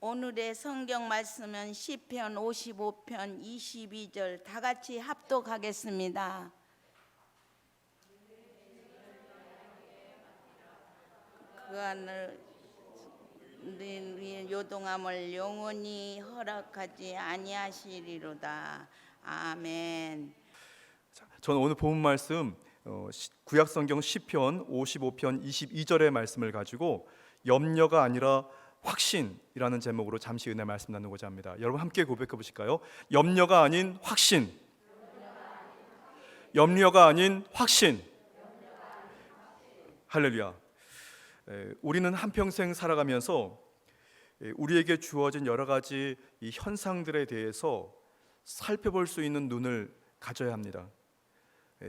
오늘의 성경 말씀은 시편 55편 22절 다 같이 합독하겠습니다. 그 안을 우리의 요동함을 영원히 허락하지 아니하시리로다. 아멘. 저는 오늘 본 말씀 구약성경 시편 55편 22절의 말씀을 가지고 염려가 아니라 확신이라는 제목으로 잠시 은혜 말씀 나누고자 합니다. 여러분 함께 고백해 보실까요? 염려가 아닌 확신. 염려가 아닌 확신. 할렐루야. 우리는 한평생 살아가면서 우리에게 주어진 여러 가지 이 현상들에 대해서 살펴볼 수 있는 눈을 가져야 합니다.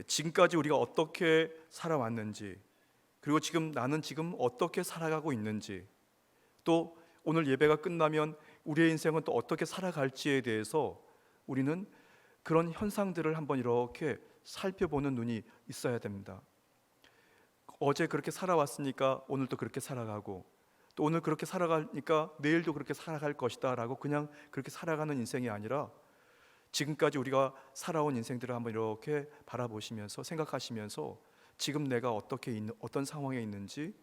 지금까지 우리가 어떻게 살아왔는지, 그리고 나는 지금 어떻게 살아가고 있는지, 또 오늘 예배가 끝나면 우리의 인생은 또 어떻게 살아갈지에 대해서 우리는 그런 현상들을 한번 이렇게 살펴보는 눈이 있어야 됩니다. 어제 그렇게 살아왔으니까 오늘도 그렇게 살아가고, 또 오늘 그렇게 살아가니까 내일도 그렇게 살아갈 것이다 라고 그냥 그렇게 살아가는 인생이 아니라 지금까지 우리가 살아온 인생들을 한번 이렇게 바라보시면서 생각하시면서 지금 내가 어떤 상황에 있는지,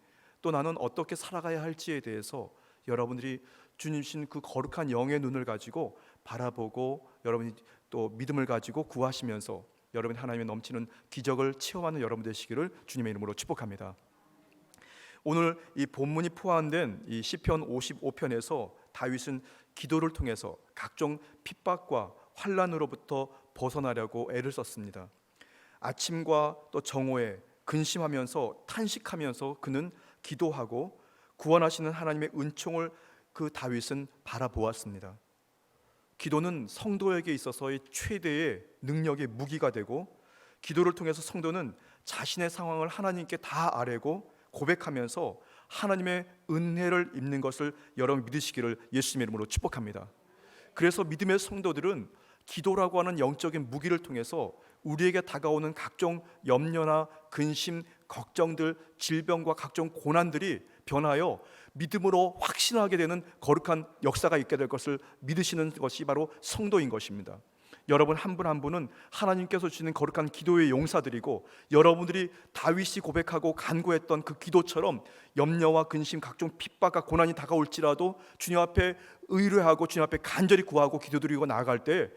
또 나는 어떻게 살아가야 할지에 대해서 여러분들이 주님 주신 그 거룩한 영의 눈을 가지고 바라보고, 여러분이 또 믿음을 가지고 구하시면서 여러분이 하나님의 넘치는 기적을 체험하는 여러분 되시기를 주님의 이름으로 축복합니다. 오늘 이 본문이 포함된 이 시편 55편에서 다윗은 기도를 통해서 각종 핍박과 환난으로부터 벗어나려고 애를 썼습니다. 아침과 또 정오에 근심하면서 탄식하면서 그는 기도하고 구원하시는 하나님의 은총을 그 다윗은 바라보았습니다. 기도는 성도에게 있어서의 최대의 능력의 무기가 되고, 기도를 통해서 성도는 자신의 상황을 하나님께 다 아뢰고 고백하면서 하나님의 은혜를 입는 것을 여러분 믿으시기를 예수님의 이름으로 축복합니다. 그래서 믿음의 성도들은 기도라고 하는 영적인 무기를 통해서 우리에게 다가오는 각종 염려나 근심, 걱정들, 질병과 각종 고난들이 변하여 믿음으로 확신하게 되는 거룩한 역사가 있게 될 것을 믿으시는 것이 바로 성도인 것입니다. 여러분 한 분 한 분은 하나님께서 주시는 거룩한 기도의 용사들이고, 여러분들이 다윗이 고백하고 간구했던 그 기도처럼 염려와 근심, 각종 핍박과 고난이 다가올지라도 주님 앞에 의뢰하고 주님 앞에 간절히 구하고 기도드리고 나아갈 때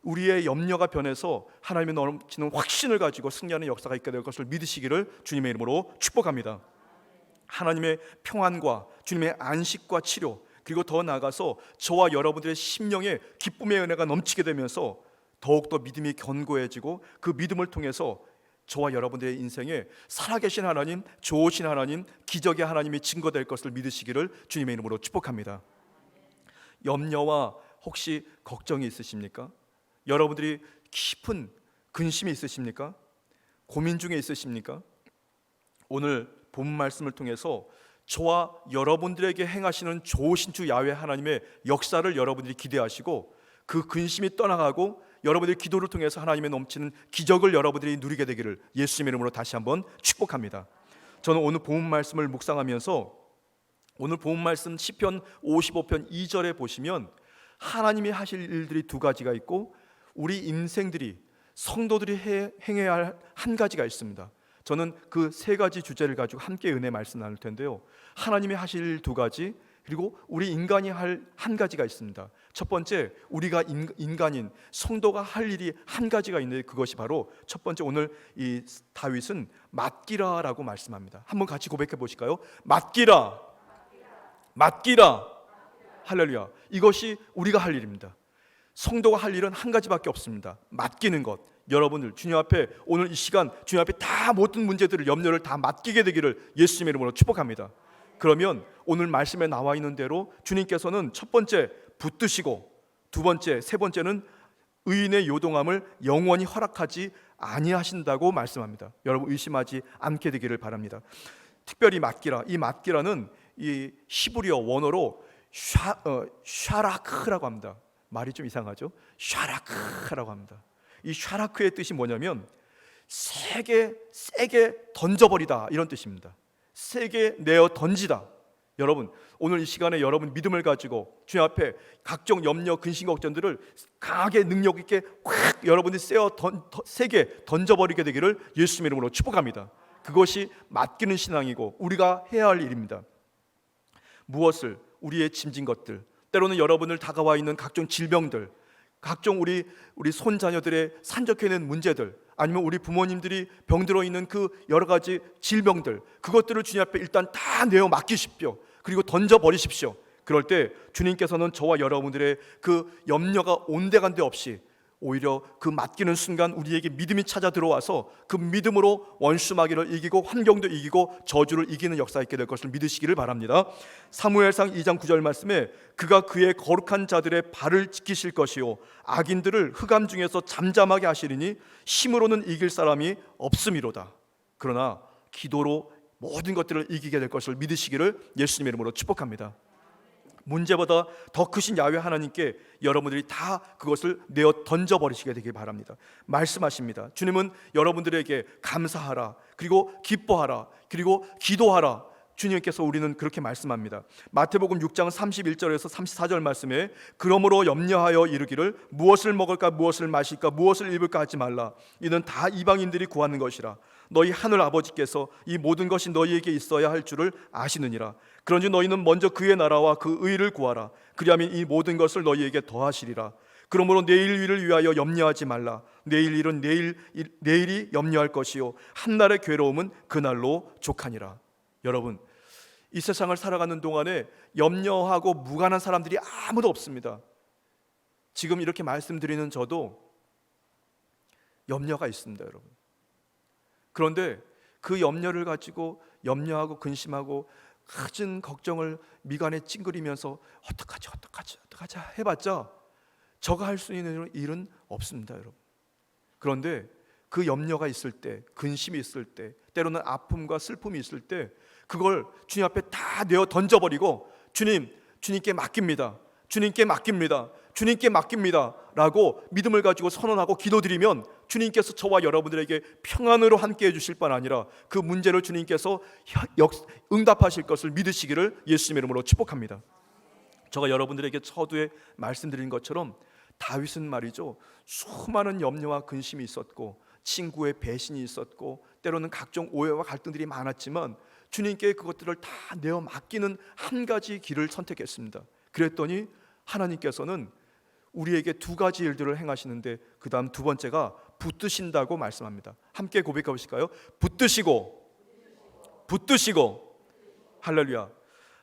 우리의 염려가 변해서 하나님의 넘치는 확신을 가지고 승리하는 역사가 있게 될 것을 믿으시기를 주님의 이름으로 축복합니다. 하나님의 평안과 주님의 안식과 치료, 그리고 더 나아가서 저와 여러분들의 심령에 기쁨의 은혜가 넘치게 되면서 더욱더 믿음이 견고해지고, 그 믿음을 통해서 저와 여러분들의 인생에 살아계신 하나님, 좋으신 하나님, 기적의 하나님이 증거될 것을 믿으시기를 주님의 이름으로 축복합니다. 염려와 혹시 걱정이 있으십니까? 여러분들이 깊은 근심이 있으십니까? 고민 중에 있으십니까? 오늘 본 말씀을 통해서 저와 여러분들에게 행하시는 좋으신 주 야훼 하나님의 역사를 여러분들이 기대하시고, 그 근심이 떠나가고 여러분들의 기도를 통해서 하나님의 넘치는 기적을 여러분들이 누리게 되기를 예수님의 이름으로 다시 한번 축복합니다. 저는 오늘 본 말씀을 묵상하면서 오늘 본 말씀 시편 55편 2절에 보시면 하나님이 하실 일들이 두 가지가 있고 우리 인생들이 성도들이 행해야 할 한 가지가 있습니다. 저는 그 세 가지 주제를 가지고 함께 은혜 말씀 나눌 텐데요, 하나님이 하실 일 두 가지, 그리고 우리 인간이 할 한 가지가 있습니다. 첫 번째, 우리가 인간인 성도가 할 일이 한 가지가 있는데, 그것이 바로 첫 번째, 오늘 이 다윗은 맡기라라고 말씀합니다. 한번 같이 고백해 보실까요? 맡기라, 맡기라. 할렐루야. 이것이 우리가 할 일입니다. 성도가 할 일은 한 가지밖에 없습니다. 맡기는 것. 여러분들 주님 앞에 오늘 이 시간 주님 앞에 다 모든 문제들을, 염려를 다 맡기게 되기를 예수님의 이름으로 축복합니다. 그러면 오늘 말씀에 나와 있는 대로 주님께서는 첫 번째 붙드시고, 두 번째, 세 번째는 의인의 요동함을 영원히 허락하지 아니하신다고 말씀합니다. 여러분 의심하지 않게 되기를 바랍니다. 특별히 맡기라, 이 맡기라는 이 히브리어 원어로 샤라크라고 합니다. 말이 좀 이상하죠? 샤라크라고 합니다. 이 샤라크의 뜻이 뭐냐면 세게 던져버리다, 이런 뜻입니다. 세게 내어 던지다. 여러분, 오늘 이 시간에 여러분 믿음을 가지고 주님 앞에 각종 염려, 근심, 걱정들을 강하게 능력 있게 확 여러분이 세게 던져버리게 되기를 예수님 이름으로 축복합니다. 그것이 맡기는 신앙이고 우리가 해야 할 일입니다. 무엇을? 우리의 짐진 것들, 때로는 여러분을 다가와 있는 각종 질병들, 각종 우리 손자녀들의 산적해 있는 문제들, 아니면 우리 부모님들이 병들어 있는 그 여러 가지 질병들, 그것들을 주님 앞에 일단 다 내어 맡기십시오. 그리고 던져 버리십시오. 그럴 때 주님께서는 저와 여러분들의 그 염려가 온데간데 없이 오히려 그 맡기는 순간 우리에게 믿음이 찾아 들어와서 그 믿음으로 원수 마귀를 이기고 환경도 이기고 저주를 이기는 역사가 있게 될 것을 믿으시기를 바랍니다. 사무엘상 2장 9절 말씀에 그가 그의 거룩한 자들의 발을 지키실 것이요 악인들을 흑암 중에서 잠잠하게 하시리니 힘으로는 이길 사람이 없음이로다. 그러나 기도로 모든 것들을 이기게 될 것을 믿으시기를 예수님의 이름으로 축복합니다. 문제보다 더 크신 야훼 하나님께 여러분들이 다 그것을 내어 던져버리시게 되길 바랍니다. 말씀하십니다. 주님은 여러분들에게 감사하라, 그리고 기뻐하라, 그리고 기도하라. 주님께서 우리는 그렇게 말씀합니다. 마태복음 6장 31절에서 34절 말씀에 그러므로 염려하여 이르기를 무엇을 먹을까 무엇을 마실까 무엇을 입을까 하지 말라. 이는 다 이방인들이 구하는 것이라. 너희 하늘 아버지께서 이 모든 것이 너희에게 있어야 할 줄을 아시느니라. 그런지 너희는 먼저 그의 나라와 그 의를 구하라. 그리하면 이 모든 것을 너희에게 더하시리라. 그러므로 내일 일을 위하여 염려하지 말라. 내일 일은 내일이 염려할 것이요 한날의 괴로움은 그날로 족하니라. 여러분, 이 세상을 살아가는 동안에 염려하고 무관한 사람들이 아무도 없습니다. 지금 이렇게 말씀드리는 저도 염려가 있습니다, 여러분. 그런데 그 염려를 가지고 염려하고 근심하고 갖은 걱정을 미간에 찡그리면서 어떡하지 해봤자 저가 할 수 있는 일은 없습니다, 여러분. 그런데 그 염려가 있을 때, 근심이 있을 때, 때로는 아픔과 슬픔이 있을 때 그걸 주님 앞에 다 내어 던져버리고 주님께 맡깁니다. 주님께 맡깁니다. 주님께 맡깁니다 라고 믿음을 가지고 선언하고 기도드리면 주님께서 저와 여러분들에게 평안으로 함께 해주실 뿐 아니라 그 문제를 주님께서 응답하실 것을 믿으시기를 예수님의 이름으로 축복합니다. 제가 여러분들에게 서두에 말씀드린 것처럼 다윗은 말이죠, 수많은 염려와 근심이 있었고 친구의 배신이 있었고 때로는 각종 오해와 갈등들이 많았지만 주님께 그것들을 다 내어 맡기는 한 가지 길을 선택했습니다. 그랬더니 하나님께서는 우리에게 두 가지 일들을 행하시는데 그 다음 두 번째가 붙드신다고 말씀합니다. 함께 고백해 보실까요? 붙드시고 할렐루야.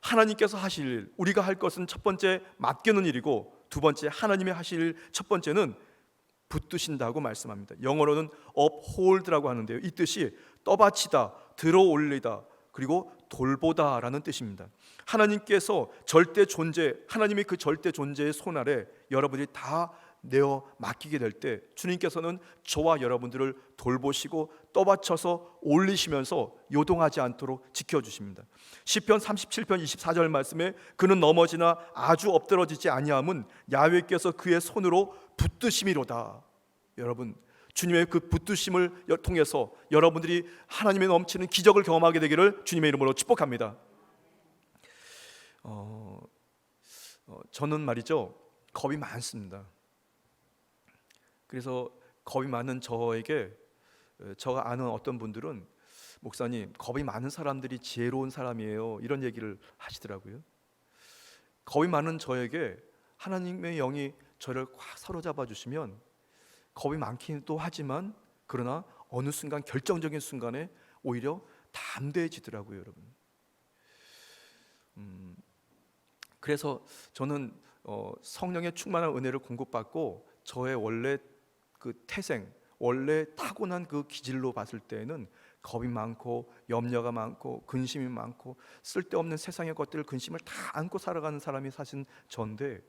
하나님께서 하실 일, 우리가 할 것은 첫 번째 맡기는 일이고 두 번째 하나님이 하실 일, 첫 번째는 붙드신다고 말씀합니다. 영어로는 uphold라고 하는데요, 이 뜻이 떠받치다, 들어올리다, 그리고 돌보다라는 뜻입니다. 하나님께서 절대 존재, 하나님의 그 절대 존재의 손 아래 여러분이 다 내어 맡기게 될 때 주님께서는 저와 여러분들을 돌보시고 떠받쳐서 올리시면서 요동하지 않도록 지켜주십니다. 시편 37편 24절 말씀에 그는 넘어지나 아주 엎드러지지 아니함은 야훼께서 그의 손으로 붙드심이로다. 여러분, 주님의 그 붙드심을 통해서 여러분들이 하나님의 넘치는 기적을 경험하게 되기를 주님의 이름으로 축복합니다. 저는 말이죠, 겁이 많습니다. 그래서 겁이 많은 저에게 제가 아는 어떤 분들은 목사님, 겁이 많은 사람들이 지혜로운 사람이에요, 이런 얘기를 하시더라고요. 겁이 많은 저에게 하나님의 영이 저를 꽉 사로잡아 주시면 겁이 많기도 하지만 그러나 어느 순간, 결정적인 순간에 오히려 담대해지더라고요, 여러분. 그래서 저는 성령의 충만한 은혜를 공급받고 저의 원래 그 태생, 원래 타고난 그 기질로 봤을 때에는 겁이 많고 염려가 많고 근심이 많고 쓸데없는 세상의 것들, 근심을 다 안고 살아가는 사람이 사실 저인데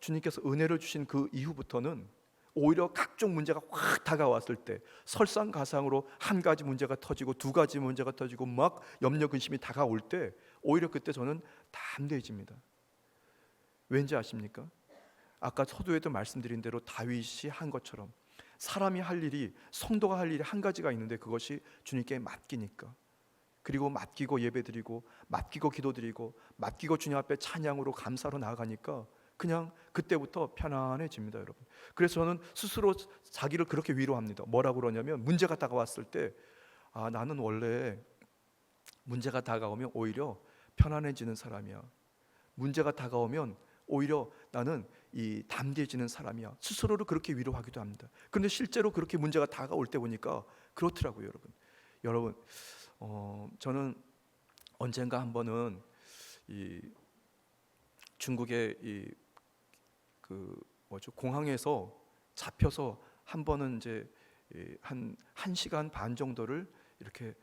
주님께서 은혜를 주신 그 이후부터는 오히려 각종 문제가 확 다가왔을 때 설상가상으로 한 가지 문제가 터지고 두 가지 문제가 터지고 막 염려 근심이 다가올 때 오히려 그때 저는 담대해집니다. 왠지 아십니까? 아까 서두에도 말씀드린 대로 다윗이 한 것처럼 사람이 할 일이, 성도가 할 일이 한 가지가 있는데 그것이 주님께 맡기니까 그리고 맡기고 예배드리고 맡기고 기도드리고 맡기고 주님 앞에 찬양으로 감사로 나아가니까 그냥 그때부터 편안해집니다, 여러분. 그래서 저는 스스로 자기를 그렇게 위로합니다. 뭐라고 그러냐면, 문제가 다가왔을 때 나는 원래 문제가 다가오면 오히려 편안해지는 사람이야. 문제가 다가오면 오히려 나는 이 담대해지는 사람이야. 스스로를 그렇게 위로하기도 합니다. 그런데 실제로 그렇게 문제가 다가올 때 보니까 그렇더라고요, 여러분. 저는 언젠가 한 번은 이 중국의 공항에서 잡혀서 한 번은 이제 한 1시간 반 정도를 이렇게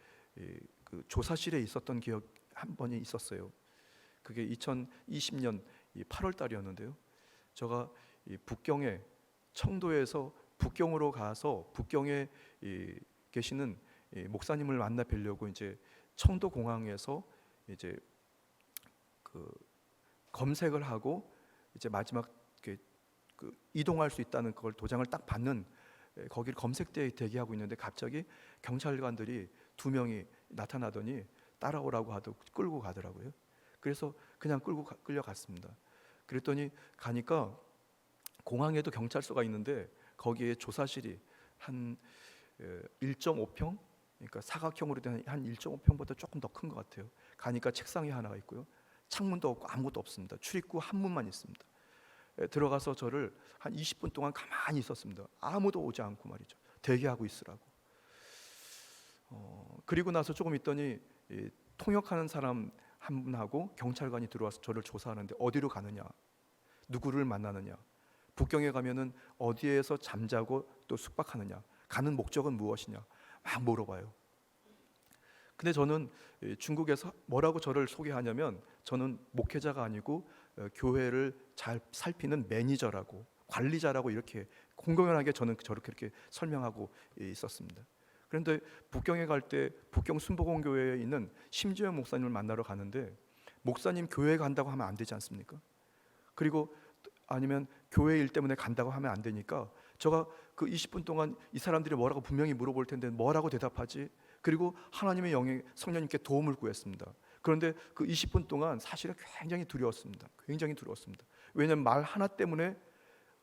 그 조사실에 있었던 기억 한 번이 있었어요. 그게 2020년 8월 달이었는데요. 제가 북경에, 청도에서 북경으로 가서 북경에 계시는 목사님을 만나 뵈려고 이제 청도 공항에서 이제 그 검색을 하고 이제 마지막 그 이동할 수 있다는 그걸 도장을 딱 받는 거기를 검색대에 대기하고 있는데 갑자기 경찰관들이 2명이 나타나더니 따라오라고 하도 끌고 가더라고요. 그래서 그냥 끌려갔습니다. 그랬더니 가니까 공항에도 경찰서가 있는데 거기에 조사실이 한 1.5평, 그러니까 사각형으로 된 한 1.5평보다 조금 더 큰 것 같아요. 가니까 책상이 하나가 있고요, 창문도 없고 아무것도 없습니다. 출입구 한 문만 있습니다. 들어가서 저를 한 20분 동안 가만히 있었습니다. 아무도 오지 않고 말이죠. 대기하고 있으라고. 그리고 나서 조금 있더니 통역하는 사람 한 분하고 경찰관이 들어와서 저를 조사하는데, 어디로 가느냐, 누구를 만나느냐, 북경에 가면은 어디에서 잠자고 또 숙박하느냐, 가는 목적은 무엇이냐 막 물어봐요. 근데 저는 중국에서 뭐라고 저를 소개하냐면, 저는 목회자가 아니고 교회를 잘 살피는 매니저라고, 관리자라고 이렇게 공공연하게 저는 저렇게 설명하고 있었습니다. 그런데 북경에 갈 때 북경 순복음교회에 있는 심지현 목사님을 만나러 가는데, 목사님 교회 간다고 하면 안 되지 않습니까? 그리고 아니면 교회 일 때문에 간다고 하면 안 되니까 제가 그 20분 동안 이 사람들이 뭐라고 분명히 물어볼 텐데 뭐라고 대답하지? 그리고 하나님의 영의 성령님께 도움을 구했습니다. 그런데 그 20분 동안 사실은 굉장히 두려웠습니다. 왜냐하면 말 하나 때문에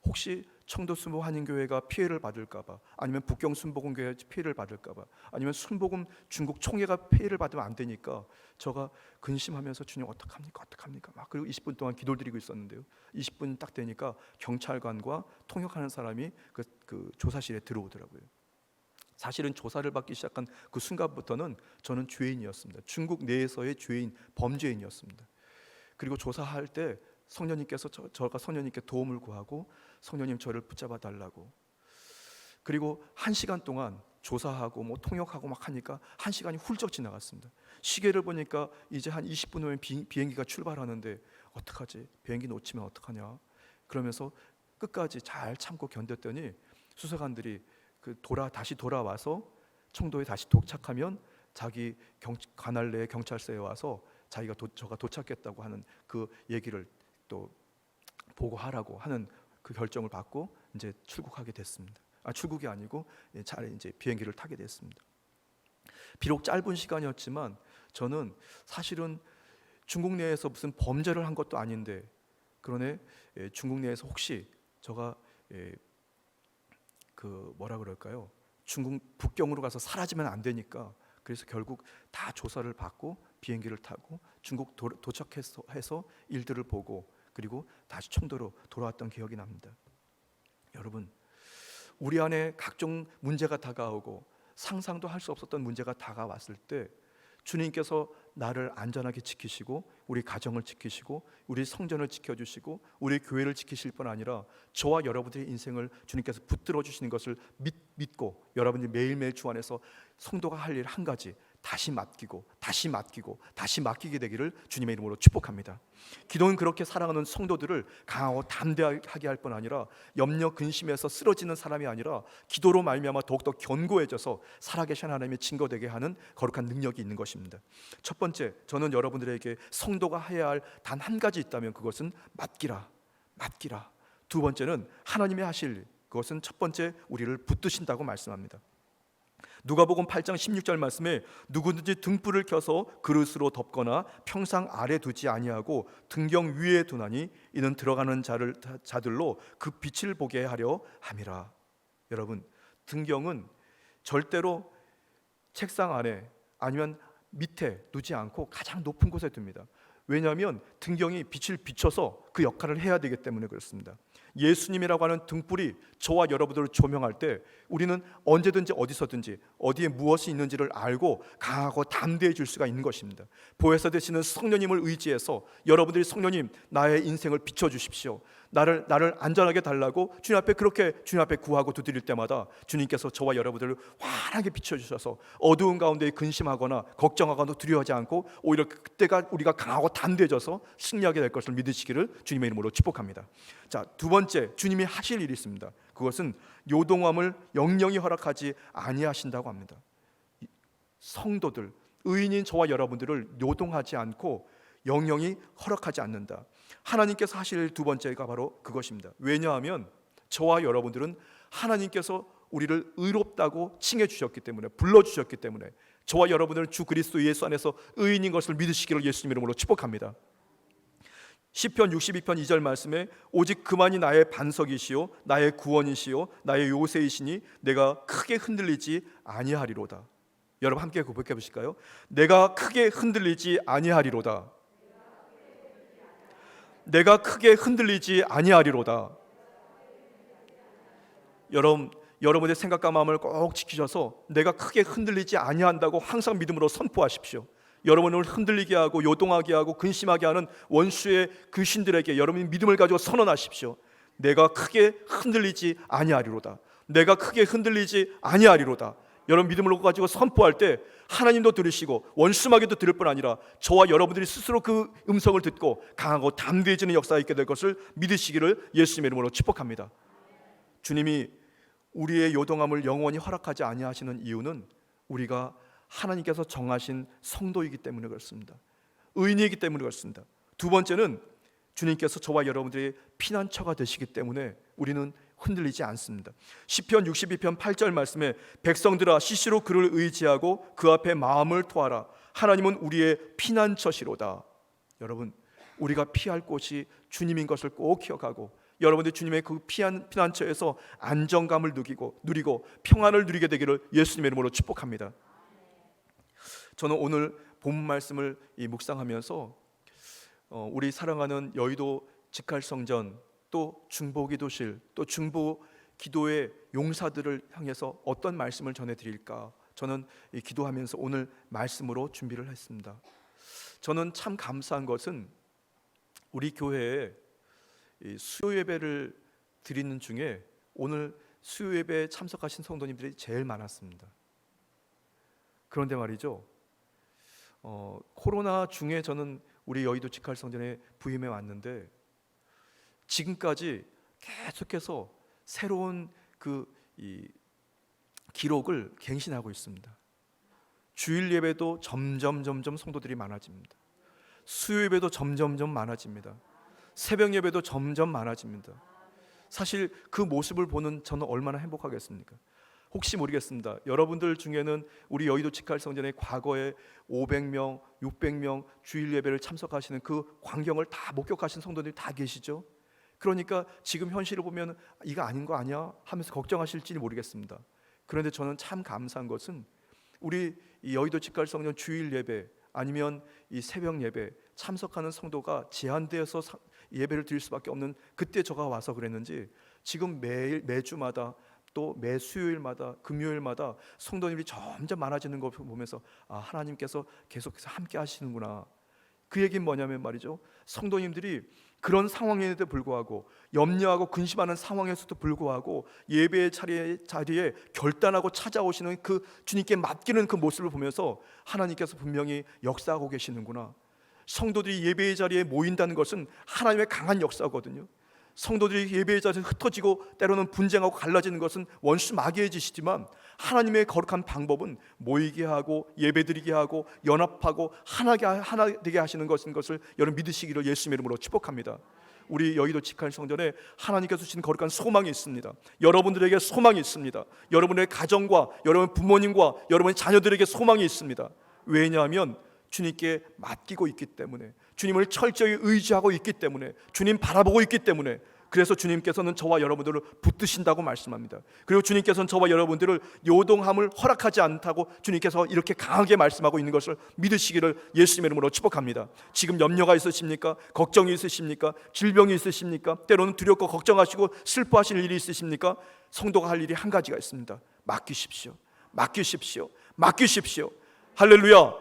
혹시 청도 순복 한인교회가 피해를 받을까봐, 아니면 북경 순복음교회 피해를 받을까봐, 아니면 순복음 중국 총회가 피해를 받으면 안 되니까 제가 근심하면서 주님 어떡합니까 막, 그리고 20분 동안 기도를 드리고 있었는데요. 20분 딱 되니까 경찰관과 통역하는 사람이 그 조사실에 들어오더라고요. 사실은 조사를 받기 시작한 그 순간부터는 저는 죄인이었습니다. 중국 내에서의 죄인, 범죄인이었습니다. 그리고 조사할 때 성령님께서 저가 성령님께 도움을 구하고, 성령님 저를 붙잡아 달라고. 그리고 1시간 동안 조사하고 뭐 통역하고 막 하니까 1시간이 훌쩍 지나갔습니다. 시계를 보니까 이제 한 20분 후면 비행기가 출발하는데 어떡하지? 비행기 놓치면 어떡하냐? 그러면서 끝까지 잘 참고 견뎠더니 수사관들이 다시 돌아와서 청도에 다시 도착하면 자기 관할 내 경찰서에 와서 저가 도착했다고 하는 그 얘기를 또 보고하라고 하는 그 결정을 받고 이제 출국하게 됐습니다. 출국이 아니고 잘 이제 비행기를 타게 됐습니다. 비록 짧은 시간이었지만 저는 사실은 중국 내에서 무슨 범죄를 한 것도 아닌데, 그러네 중국 내에서 혹시 제가 중국 북경으로 가서 사라지면 안 되니까, 그래서 결국 다 조사를 받고 비행기를 타고 중국 도착해서 일들을 보고 그리고 다시 청도로 돌아왔던 기억이 납니다. 여러분, 우리 안에 각종 문제가 다가오고 상상도 할 수 없었던 문제가 다가왔을 때 주님께서 나를 안전하게 지키시고 우리 가정을 지키시고 우리 성전을 지켜주시고 우리 교회를 지키실 뿐 아니라 저와 여러분들의 인생을 주님께서 붙들어 주시는 것을 믿고 여러분들이 매일매일 주 안에서 성도가 할 일 한 가지, 다시 맡기게 되기를 주님의 이름으로 축복합니다. 기도는 그렇게 사랑하는 성도들을 강하고 담대하게 할 뿐 아니라 염려 근심에서 쓰러지는 사람이 아니라 기도로 말미암아 더욱더 견고해져서 살아계신 하나님의 증거되게 하는 거룩한 능력이 있는 것입니다. 첫 번째, 저는 여러분들에게 성도가 해야 할 단 한 가지 있다면 그것은 맡기라. 두 번째는 하나님이 하실, 그것은 첫 번째 우리를 붙드신다고 말씀합니다. 누가복음 8장 16절 말씀에 누구든지 등불을 켜서 그릇으로 덮거나 평상 아래 두지 아니하고 등경 위에 두나니 이는 들어가는 자들로 그 빛을 보게 하려 함이라. 여러분, 등경은 절대로 책상 아래 아니면 밑에 두지 않고 가장 높은 곳에 둡니다. 왜냐하면 등경이 빛을 비춰서 그 역할을 해야 되기 때문에 그렇습니다. 예수님이라고 하는 등불이 저와 여러분들을 조명할 때 우리는 언제든지 어디서든지 어디에 무엇이 있는지를 알고 강하고 담대해질 수가 있는 것입니다. 보혜사 되시는 성령님을 의지해서 여러분들이 성령님 나의 인생을 비춰주십시오, 나를 안전하게 달라고 주님 앞에 그렇게 주님 앞에 구하고 두드릴 때마다 주님께서 저와 여러분들을 환하게 비춰주셔서 어두운 가운데 근심하거나 걱정하거나 두려워하지 않고 오히려 그때가 우리가 강하고 담대해져서 승리하게 될 것을 믿으시기를 주님의 이름으로 축복합니다. 자, 두 번째 주님이 하실 일이 있습니다. 그것은 요동함을 영영히 허락하지 아니하신다고 합니다. 성도들, 의인인 저와 여러분들을 요동하지 않고 영영히 허락하지 않는다. 하나님께서 하실 두 번째가 바로 그것입니다. 왜냐하면 저와 여러분들은 하나님께서 우리를 의롭다고 칭해 주셨기 때문에, 불러 주셨기 때문에 저와 여러분들은 주 그리스도 예수 안에서 의인인 것을 믿으시기를 예수님 이름으로 축복합니다. 시편 62편 2절 말씀에 오직 그만이 나의 반석이시요 나의 구원이시요 나의 요새이시니 내가 크게 흔들리지 아니하리로다. 여러분 함께 고백해 보실까요? 내가 크게 흔들리지 아니하리로다. 내가 크게 흔들리지 아니하리로다. 여러분의 생각과 마음을 꼭 지키셔서 내가 크게 흔들리지 아니한다고 항상 믿음으로 선포하십시오. 여러분을 흔들리게 하고 요동하게 하고 근심하게 하는 원수의 그 신들에게 여러분이 믿음을 가지고 선언하십시오. 내가 크게 흔들리지 아니하리로다. 내가 크게 흔들리지 아니하리로다. 여러분 믿음을 가지고 선포할 때 하나님도 들으시고 원수마귀도 들을 뿐 아니라 저와 여러분들이 스스로 그 음성을 듣고 강하고 담대해지는 역사가 있게 될 것을 믿으시기를 예수님의 이름으로 축복합니다. 주님이 우리의 요동함을 영원히 허락하지 아니하시는 이유는 우리가 하나님께서 정하신 성도이기 때문에 그렇습니다. 의인이기 때문에 그렇습니다. 두 번째는 주님께서 저와 여러분들의 피난처가 되시기 때문에 우리는 흔들리지 않습니다. 시편 62편 8절 말씀에 백성들아 시시로 그를 의지하고 그 앞에 마음을 토하라. 하나님은 우리의 피난처시로다. 여러분, 우리가 피할 곳이 주님인 것을 꼭 기억하고 여러분들 주님의 그 피난처에서 안정감을 누리고 평안을 누리게 되기를 예수님의 이름으로 축복합니다. 저는 오늘 본문 말씀을 묵상하면서 우리 사랑하는 여의도 직할성전 또 중보기도실 또 중보기도의 용사들을 향해서 어떤 말씀을 전해드릴까 저는 기도하면서 오늘 말씀으로 준비를 했습니다. 저는 참 감사한 것은 우리 교회에 수요예배를 드리는 중에 오늘 수요예배에 참석하신 성도님들이 제일 많았습니다. 그런데 말이죠, 코로나 중에 저는 우리 여의도 직할성전에 부임해 왔는데 지금까지 계속해서 새로운 이 기록을 갱신하고 있습니다. 주일 예배도 점점 성도들이 많아집니다. 수요 예배도 점점 많아집니다. 새벽 예배도 점점 많아집니다. 사실 그 모습을 보는 저는 얼마나 행복하겠습니까? 혹시 모르겠습니다. 여러분들 중에는 우리 여의도 직할성전에 과거에 500명, 600명 주일 예배를 참석하시는 그 광경을 다 목격하신 성도들이 다 계시죠? 그러니까 지금 현실을 보면 이거 아닌 거 아니야? 하면서 걱정하실지 모르겠습니다. 그런데 저는 참 감사한 것은 우리 이 여의도 직할성전 주일 예배 아니면 이 새벽 예배 참석하는 성도가 제한되어서 예배를 드릴 수밖에 없는 그때 제가 와서 그랬는지 지금 매주마다 또 매 수요일마다 금요일마다 성도님들이 점점 많아지는 걸 보면서 하나님께서 계속해서 함께 하시는구나. 그 얘기는 뭐냐면 말이죠, 성도님들이 그런 상황에도 불구하고 염려하고 근심하는 상황에서도 불구하고 예배의 자리에 결단하고 찾아오시는 그 주님께 맡기는 그 모습을 보면서 하나님께서 분명히 역사하고 계시는구나. 성도들이 예배의 자리에 모인다는 것은 하나님의 강한 역사거든요. 성도들이 예배의 자리에서 흩어지고 때로는 분쟁하고 갈라지는 것은 원수 마귀의 짓이지만 하나님의 거룩한 방법은 모이게 하고 예배드리게 하고 연합하고 하나 되게 하시는 것인 것을 여러분 믿으시기를 예수님의 이름으로 축복합니다. 우리 여의도 직할 성전에 하나님께서 주신 거룩한 소망이 있습니다. 여러분들에게 소망이 있습니다. 여러분의 가정과 여러분 부모님과 여러분의 자녀들에게 소망이 있습니다. 왜냐하면 주님께 맡기고 있기 때문에, 주님을 철저히 의지하고 있기 때문에, 주님 바라보고 있기 때문에, 그래서 주님께서는 저와 여러분들을 붙드신다고 말씀합니다. 그리고 주님께서는 저와 여러분들을 요동함을 허락하지 않다고 주님께서 이렇게 강하게 말씀하고 있는 것을 믿으시기를 예수님의 이름으로 축복합니다. 지금 염려가 있으십니까? 걱정이 있으십니까? 질병이 있으십니까? 때로는 두렵고 걱정하시고 슬퍼하실 일이 있으십니까? 성도가 할 일이 한 가지가 있습니다. 맡기십시오. 맡기십시오. 맡기십시오. 할렐루야.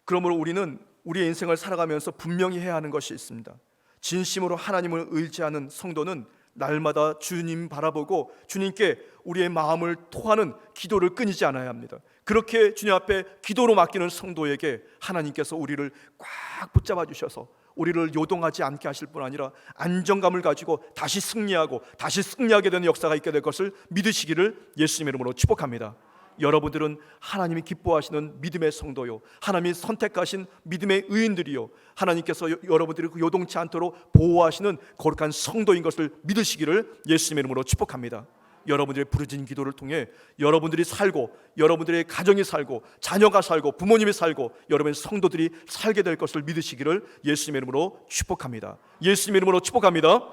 그러므로 우리는 우리의 인생을 살아가면서 분명히 해야 하는 것이 있습니다. 진심으로 하나님을 의지하는 성도는 날마다 주님 바라보고 주님께 우리의 마음을 토하는 기도를 끊이지 않아야 합니다. 그렇게 주님 앞에 기도로 맡기는 성도에게 하나님께서 우리를 꽉 붙잡아 주셔서 우리를 요동하지 않게 하실 뿐 아니라 안정감을 가지고 다시 승리하게 되는 역사가 있게 될 것을 믿으시기를 예수님의 이름으로 축복합니다. 여러분들은 하나님이 기뻐하시는 믿음의 성도요, 하나님이 선택하신 믿음의 의인들이요, 하나님께서 여러분들이 요동치 않도록 보호하시는 거룩한 성도인 것을 믿으시기를 예수님의 이름으로 축복합니다. 여러분들의 부르짖은 기도를 통해 여러분들이 살고, 여러분들의 가정이 살고, 자녀가 살고, 부모님이 살고, 여러분의 성도들이 살게 될 것을 믿으시기를 예수님의 이름으로 축복합니다. 예수님의 이름으로 축복합니다.